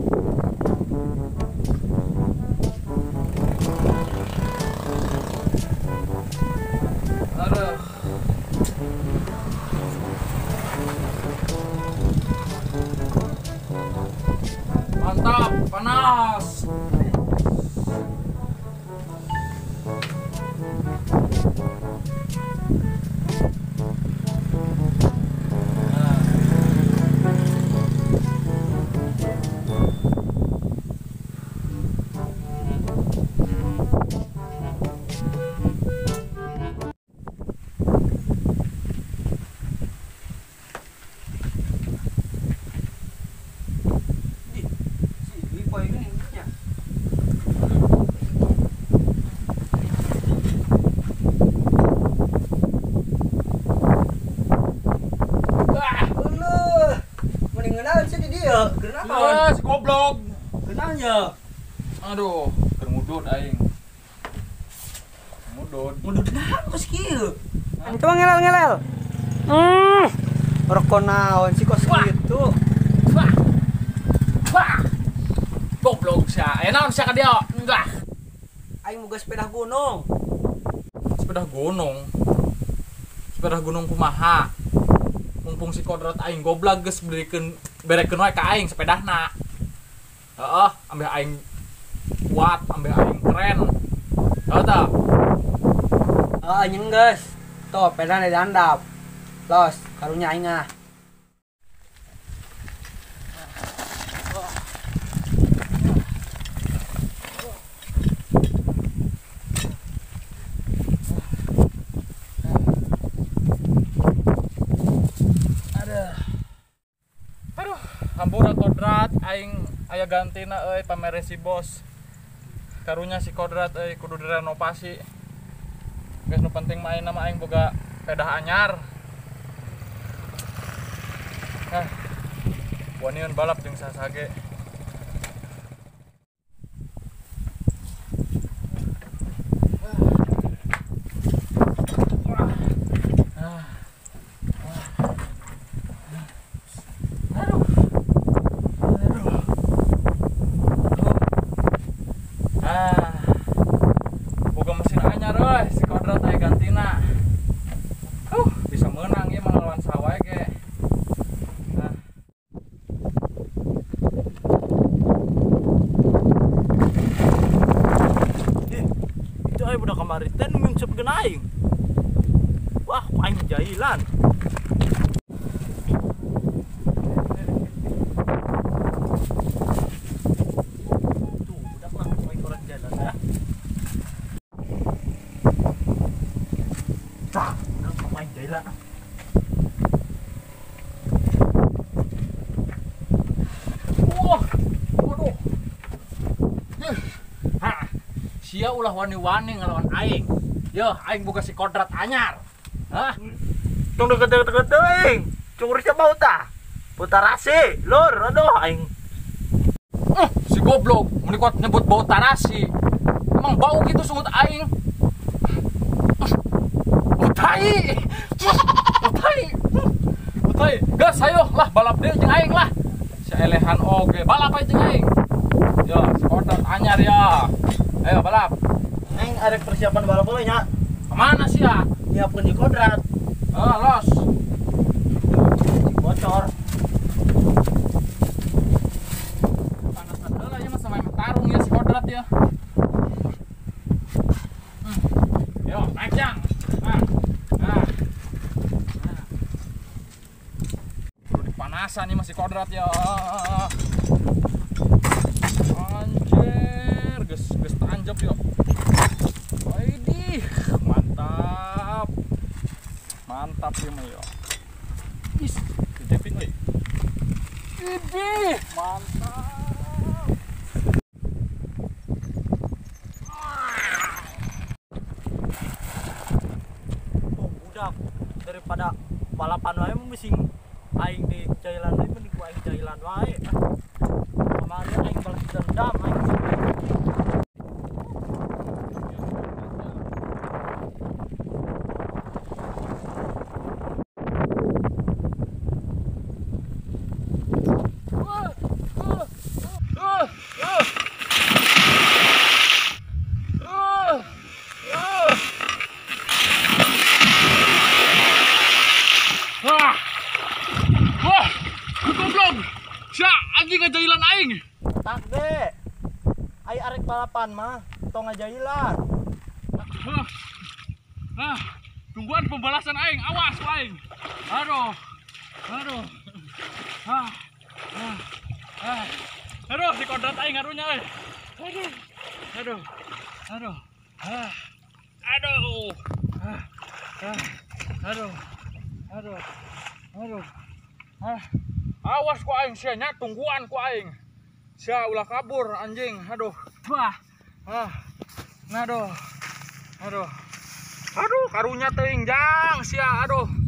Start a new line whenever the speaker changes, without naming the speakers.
Aduh. Mantap, panas. Yes, goblok.
Kenanya?
Aduh, kermudut aing. Mudut.
Mudut naon geus kieu?
Coba ngelel. Rokok naon sih kos gitu.
Wah. Wah. Goblok sia. Naon sia ka dia? Enggak.
Aing boga sepeda gunung.
Sepeda gunung. Sepeda gunung kumaha? Mumpung si kodrat aing goblok geus berekeun wae ka aing sepedahna. Heeh, ambil aing kuat, ambil aing keren. Tahu tak?
Anjing geus. Tuh, sepeda di handap. Los, karunya aing ah.
Hampura kodrat aing aya gantina euy pamere si bos. Karunya si kodrat euy kudu direnovasi. Geus nu penting mah ayeuna mah aing boga pedah anyar. Wanian balap jeung sasage. Boga mesin anyar euy si kodrat aya gantina. Bisa menang ieu mah lawan sawae ge.
Itu aya budak kamari teh nu nyungsepkeun aing. Wah, aing jailan.
Sia ulah wani-wani ngelawan aing. Yo, aing boga si kodrat anyar. Hah?
Tong deket-deket teuing. Cungurnya bau tah. Putarasi, lur, aduh aing.
Si goblok, meni kuat nyebut bau tarasi. Emang bau gitu sungut aing. Utai. Gas ayo lah balap deui jeung aing lah. Si elehan oge, balap aja jeung aing. Yo, si kodrat anyar ya. Ayo balap.
Aing arek persiapan balap we nya.
Kemana sih ya?
Nyiapkeun di kodrat.
Los.
Bocor.
Panasan heula ya mah sampai tarung ya si kodrat ya. Yo, naik jang. Udah dipanasan nih masih kodrat ya. Anjir, geus tanjep yo. Widih, mantap. Mantap ya mah yo. Is, dijepit we. Widih, mantap.
Oh, budak. Daripada balapan wae mesti aing di jailan wae mending ku aing jailan wae. Kemarin aing balas dendam aing. Tak deh. Ai arek balapan mah, tong ngajailan.
Tungguan pembalasan aing, awas aing. Aduh. Aduh, si kodrat aing ngarunya euy. Aduh. Awas ku aing sia nya tungguan ku aing. Sia ulah kabur anjing. Aduh, karunya teuing jang sia. Aduh.